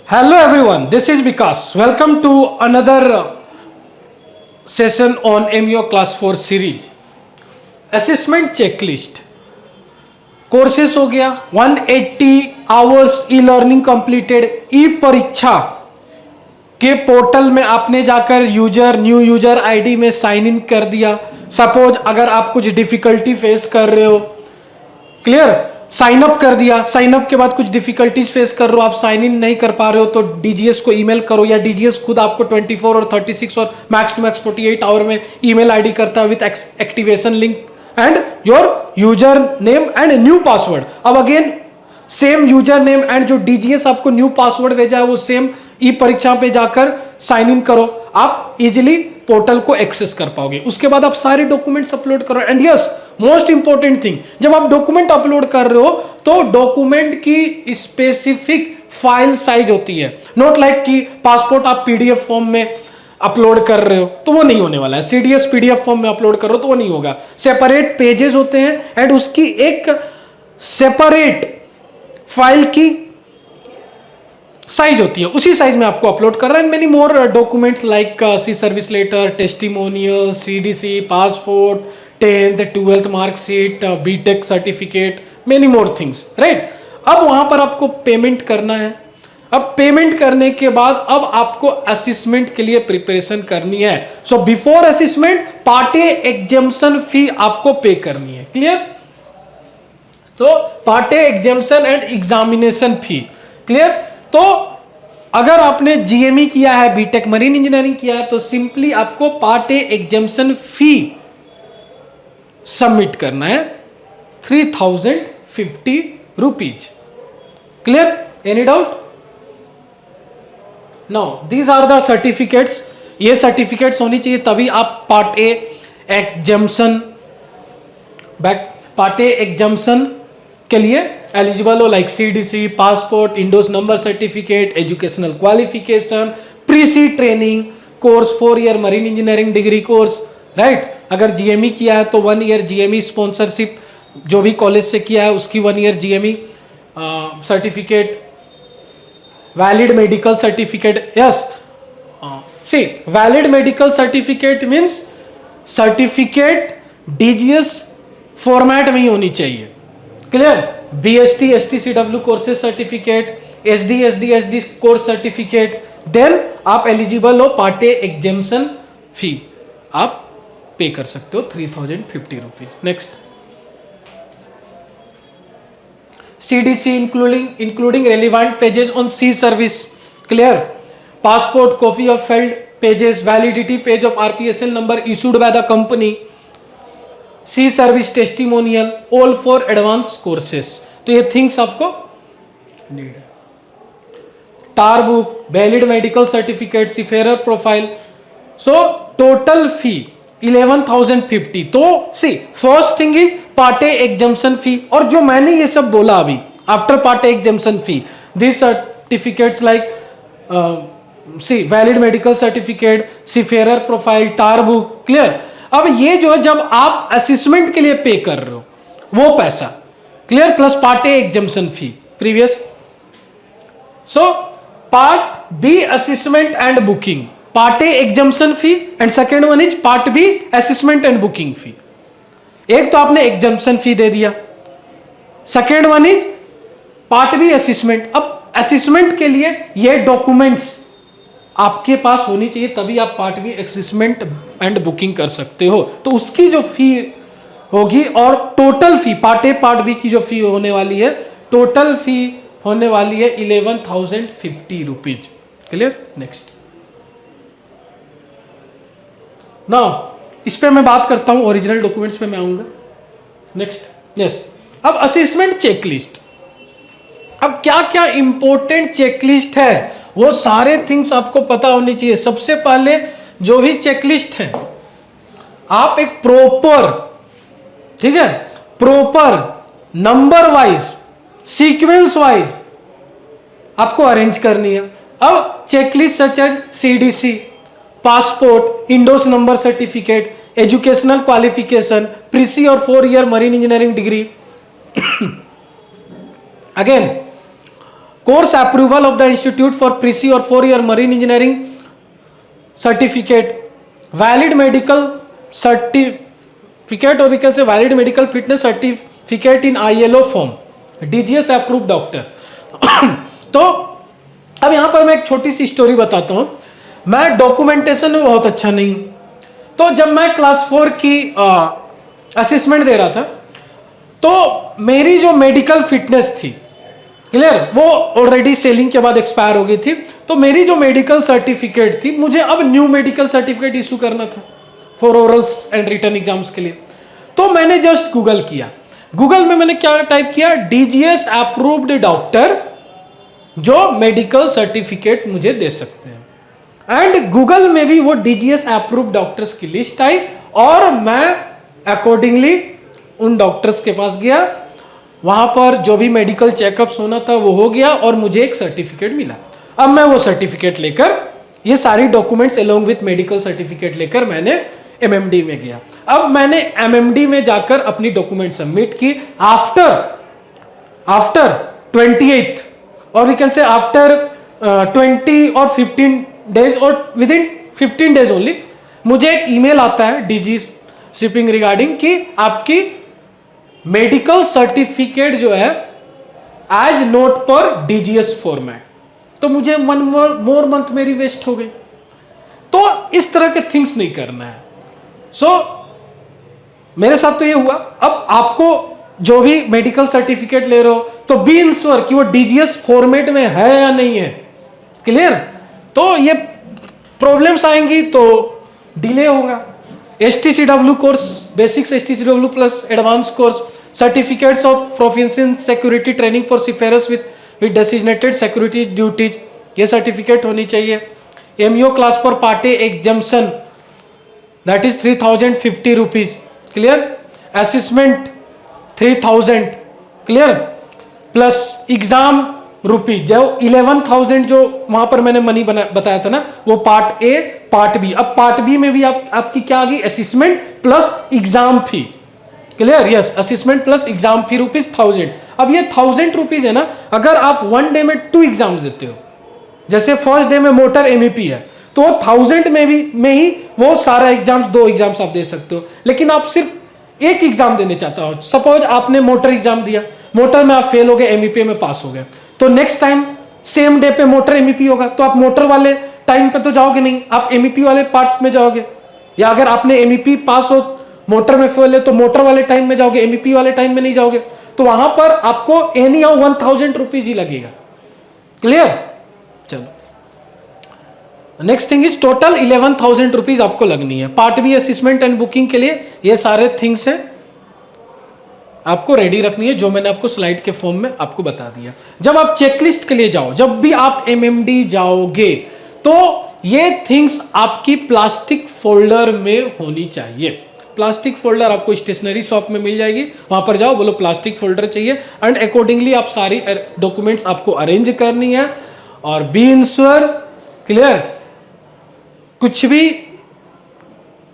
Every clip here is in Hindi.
Hello everyone, this is Vikas. Welcome to another session on MEO Class 4 series. Assessment checklist. Courses हो गया, 180 आवर्स ई लर्निंग कंप्लीटेड, ई परीक्षा के पोर्टल में आपने जाकर न्यू यूजर आईडी में साइन इन कर दिया. सपोज अगर आप कुछ डिफिकल्टी फेस कर रहे हो, क्लियर, साइन अप कर दिया. साइन अप के बाद कुछ डिफिकल्टीज फेस कर रहे हो, आप साइन इन नहीं कर पा रहे हो, तो डीजीएस को ईमेल करो, या डीजीएस खुद आपको 24 और 36 और मैक्स टू मैक्स 48 आवर में ईमेल आईडी करता है with activation link and your user name and new password. अब again same user name and जो डीजीएस आपको न्यू पासवर्ड भेजा है वो सेम ई परीक्षा पे जाकर साइन इन करो, आप इजिली पोर्टल को एक्सेस कर पाओगे. उसके बाद आप सारे डॉक्यूमेंट्स अपलोड करो. And yes, most important thing, जब आप डॉक्यूमेंट अपलोड कर रहे हो तो डॉक्यूमेंट की स्पेसिफिक फाइल साइज होती है. नॉट लाइक कि पासपोर्ट आप पीडीएफ फॉर्म में अपलोड कर रहे हो तो वो नहीं होने वाला है, सीडीएस पीडीएफ फॉर्म में अपलोड कर रहे हो तो वो नहीं होगा. सेपरेट पेजेस होते हैं एंड उसकी एक सेपरेट फाइल की साइज होती है, उसी साइज में आपको अपलोड कर रहा है. Many more documents like sea service letter, testimonial, CDC, passport, 10th 12th marksheet, BTech certificate, many more things, right. अब वहां पर आपको पेमेंट करना है. अब पेमेंट करने के बाद अब आपको असेसमेंट के लिए प्रिपरेशन करनी है. So before assessment part A examination फी आपको पे करनी है. क्लियर? तो part A examination and examination fee, clear. तो अगर आपने जीएमई किया है, बीटेक मरीन इंजीनियरिंग किया है, तो सिंपली आपको part A examination fee submit करना है 3050 rupees. Clear? Any doubt? Now these are the certificates. ये सर्टिफिकेट्स होनी चाहिए तभी आप पार्ट ए एग्जामिनेशन के लिए एलिजिबल हो. Like CDC, passport, INDoS number certificate, educational qualification, pre sea training course, 4 year marine engineering degree course, right. अगर जीएमई किया है तो 1 ईयर जीएमई स्पॉन्सरशिप, जो भी कॉलेज से किया है उसकी 1 year GME certificate, valid medical certificate. Yes, sea valid medical certificate means certificate DGS format में ही होनी चाहिए. Clear? BST STCW courses certificate, SD course certificate, then आप एलिजिबल हो. पार्ट ए एग्जामिनेशन फी आप पे कर सकते हो 3050 rupees. Next, CDC including relevant pages on C service. Clear? Passport, copy of filed pages, validity page of RPSL number issued by the company, C service testimonial, all for advanced courses. तो ये थिंग्स आपको नीड है. TAR book, valid medical certificate, seafarer profile. So total fee 11,050. तो sea first thing is part A examination fee. और जो मैंने ये सब बोला अभी, after part A examination fee, this certificates like sea valid medical certificate, seafarer profile, TAR book. Clear? अब ये जो है जब आप असेसमेंट के लिए पे कर रहे हो वो पैसा, clear, plus part A examination fee previous. So part B assessment and booking, part A examination fee and second one is part B assessment and booking fee. एक तो आपने एग्जामिनेशन फी दे दिया, second one is part B assessment. अब असेसमेंट के लिए ये डॉक्यूमेंट्स आपके पास होनी चाहिए तभी आप part B assessment and booking कर सकते हो. तो उसकी जो फी होगी और total fee part A part B की जो फी होने वाली है, टोटल फी होने वाली है 11,050 रुपीज. क्लियर? नेक्स्ट, नाउ इस पे मैं बात करता हूं, ओरिजिनल डॉक्यूमेंट्स पे मैं आऊंगा. नेक्स्ट, यस, अब असेसमेंट चेकलिस्ट. अब क्या क्या इंपॉर्टेंट चेकलिस्ट है वो सारे थिंग्स आपको पता होनी चाहिए. सबसे पहले जो भी चेकलिस्ट है आप एक प्रॉपर, ठीक है, proper number wise, sequence wise आपको अरेंज करनी है. अब checklist such as CDC, passport, INDoS number certificate, educational qualification, pre sea और 4 year marine engineering degree, again course approval of the institute for pre-C or 4-year marine engineering certificate, valid medical certificate, or we can say valid medical fitness certificate in ILO form, DGS approved doctor. तो अब यहां पर मैं एक छोटी सी स्टोरी बताता हूं. मैं डॉक्यूमेंटेशन में बहुत अच्छा नहीं हूं. तो जब मैं क्लास 4 की असेसमेंट दे रहा था, तो मेरी जो मेडिकल फिटनेस थी, क्लियर, वो ऑलरेडी सेलिंग के बाद एक्सपायर हो गई थी. तो मेरी जो मेडिकल सर्टिफिकेट थी, मुझे अब न्यू मेडिकल सर्टिफिकेट इशू करना था for orals and written exams के लिए. तो मैंने जस्ट गूगल किया. गूगल में मैंने क्या टाइप किया, डीजीएस अप्रूव्ड डॉक्टर जो मेडिकल सर्टिफिकेट मुझे दे सकते हैं. एंड गूगल में भी वो डीजीएस अप्रूव्ड डॉक्टर्स की लिस्ट आई, और मैं अकॉर्डिंगली उन डॉक्टर्स के पास गया. वहां पर जो भी मेडिकल चेकअप्स होना था वो हो गया, और मुझे एक सर्टिफिकेट मिला. अब मैं वो सर्टिफिकेट लेकर, ये सारी documents along with medical certificate लेकर मैंने एमएमडी में गया. अब मैंने एमएमडी में जाकर अपनी डॉक्यूमेंट सबमिट की. आफ्टर 28th, और वी कैन से आफ्टर 20 और 15 डेज, और विद इन 15 डेज ओनली, मुझे एक ईमेल आता है डीजी शिपिंग रिगार्डिंग कि आपकी मेडिकल सर्टिफिकेट जो है एज नोट पर डीजीएस फॉर्मेट. तो मुझे 1 मोर मंथ मेरी वेस्ट हो गई. तो इस तरह के थिंग्स नहीं करना है. सो मेरे साथ तो ये हुआ. अब आपको जो भी मेडिकल सर्टिफिकेट ले रहे हो, तो बी इंश्योर कि वो डीजीएस फॉर्मेट में है या नहीं है. क्लियर. तो ये प्रॉब्लम्स आएंगी तो डिले होगा. STCW course, basics STCW plus advance course, certificates of proficiency in security training for seafarers with designated security duties, ये सर्टिफिकेट होनी चाहिए. MO class for part A examination, that is 3050 rupees. Clear. Assessment 3000. Clear. Plus exam rupees जो 11,000 जो वहां पर मैंने मनी बताया था ना, वो पार्ट ए पार्ट बी. अब पार्ट बी में भी आपकी क्या आ गई, असेसमेंट प्लस एग्जाम फी. Clear. Yes, assessment plus exam फी ₹1000. अब ये 1000 रुपीज है ना, अगर आप 1 डे में 2 एग्जाम्स देते हो, जैसे फर्स्ट डे में मोटर MEP है, तो 1000 में ही वो सारा एग्जाम्स, 2 एग्जाम्स आप दे सकते हो. लेकिन आप सिर्फ एक एग्जाम देने चाहते हो. सपोज आपने मोटर एग्जाम दिया, मोटर में आप फेल हो गए, MEP में पास हो गए, तो नेक्स्ट टाइम सेम डे पे मोटर MEP होगा, तो आप मोटर वाले टाइम पे तो जाओगे नहीं, आप MEP वाले पार्ट में जाओगे. या अगर आपने MEP पास हो, मोटर में फेल है, तो मोटर वाले टाइम में जाओगे, MEP वाले टाइम में नहीं जाओगे. तो वहां पर आपको एनी हाउ 1000 रुपीज ही लगेगा. क्लियर. चलो, next thing is total 11,000 rupees आपको लगनी है. Part B assessment and booking के लिए ये सारे थिंग्स हैं, आपको रेडी रखनी है, जो मैंने आपको स्लाइड के फॉर्म में आपको बता दिया. जब आप चेकलिस्ट के लिए जाओ, जब भी आप MMD जाओगे, तो ये थिंग्स आपकी प्लास्टिक फोल्डर में होनी चाहिए. प्लास्टिक फोल्डर आपको स्टेशनरी शॉप में मिल जाएगी, वहां पर जाओ, बोलो प्लास्टिक फोल्डर चाहिए, एंड अकॉर्डिंगली आप सारी डॉक्यूमेंट्स आपको अरेंज करनी है. और बी इंश्योर, क्लियर, कुछ भी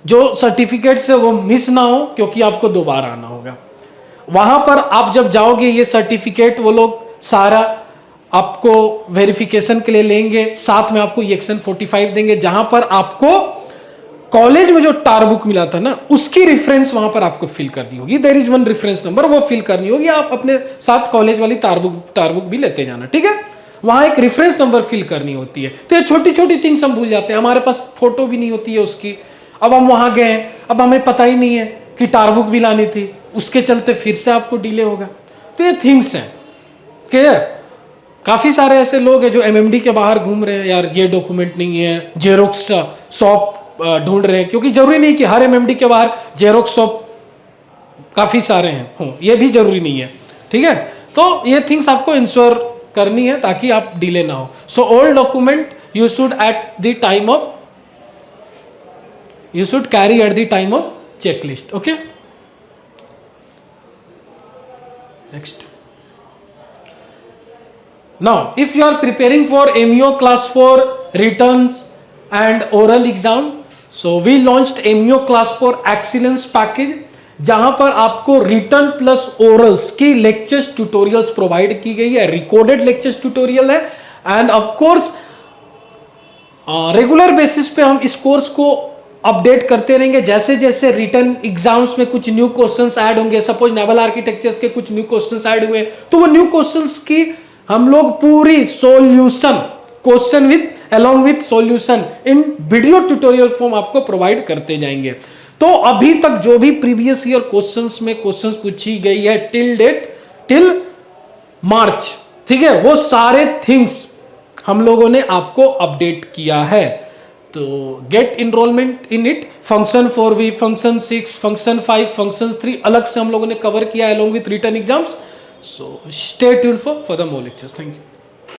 जो सर्टिफिकेट्स है वो मिस ना हो, क्योंकि आपको दोबारा आना होगा. वहां पर आप जब जाओगे, ये सर्टिफिकेट वो लोग सारा आपको वेरिफिकेशन के लिए लेंगे, साथ में आपको EXN 45 देंगे, जहां पर आपको कॉलेज में जो टार बुक मिला था ना, उसकी रेफरेंस वहां पर आपको फिल करनी होगी. There is one reference number, वो फिल करनी होगी. आप अपने साथ कॉलेज वाली टार बुक भी लेते जाना. ठीक है. वहां एक रेफरेंस नंबर फिल करनी होती है. तो ये छोटी छोटी थिंग्स हम भूल जाते हैं. हमारे पास फोटो भी नहीं होती है उसकी. अब हम वहां गए, अब हमें पता ही नहीं है कि टार बुक भी लानी थी, उसके चलते फिर से आपको डिले होगा. तो ये थिंग्स हैं. क्लियर. काफी सारे ऐसे लोग हैं जो MMD के बाहर घूम रहे हैं, यार ये डॉक्यूमेंट नहीं है, जेरोक्स शॉप ढूंढ रहे हैं, क्योंकि जरूरी नहीं कि हर MMD के बाहर जेरोक्स शॉप काफी सारे हैं, ये भी जरूरी नहीं है. ठीक है. तो ये थिंग्स आपको इंश्योर करनी है ताकि आप डिले ना हो. So all document you should carry at the time of checklist. Okay. Next. Now, if you are preparing for MEO class 4 returns and oral exam, so we launched MEO class 4 excellence package, जहां पर आपको रिटर्न प्लस ओरल्स की लेक्चर्स ट्यूटोरियल्स प्रोवाइड की गई है, रिकॉर्डेड लेक्चर्स ट्यूटोरियल है। End of course regular basis पे हम इस कोर्स को अपडेट करते रहेंगे, जैसे जैसे रिटर्न एग्जाम्स में कुछ न्यू क्वेश्चंस ऐड होंगे, सपोज नेवल आर्किटेक्चर्स के कुछ न्यू क्वेश्चंस ऐड हुए, तो वो न्यू क्वेश्चंस की हम लोग पूरी solution question with along with solution in video tutorial form आपको प्रोवाइड करते जाएंगे। तो अभी तक जो भी प्रीवियस ईयर क्वेश्चंस में क्वेश्चंस पूछी गई है टिल डेट, टिल मार्च, ठीक है, वो सारे थिंग्स हम लोगों ने आपको अपडेट किया है। तो get enrolment in it. Function 4B, function 6, function 5, function 3 अलग से हम लोगों ने कवर किया along with return exams. So stay tuned for the more lectures. Thank you.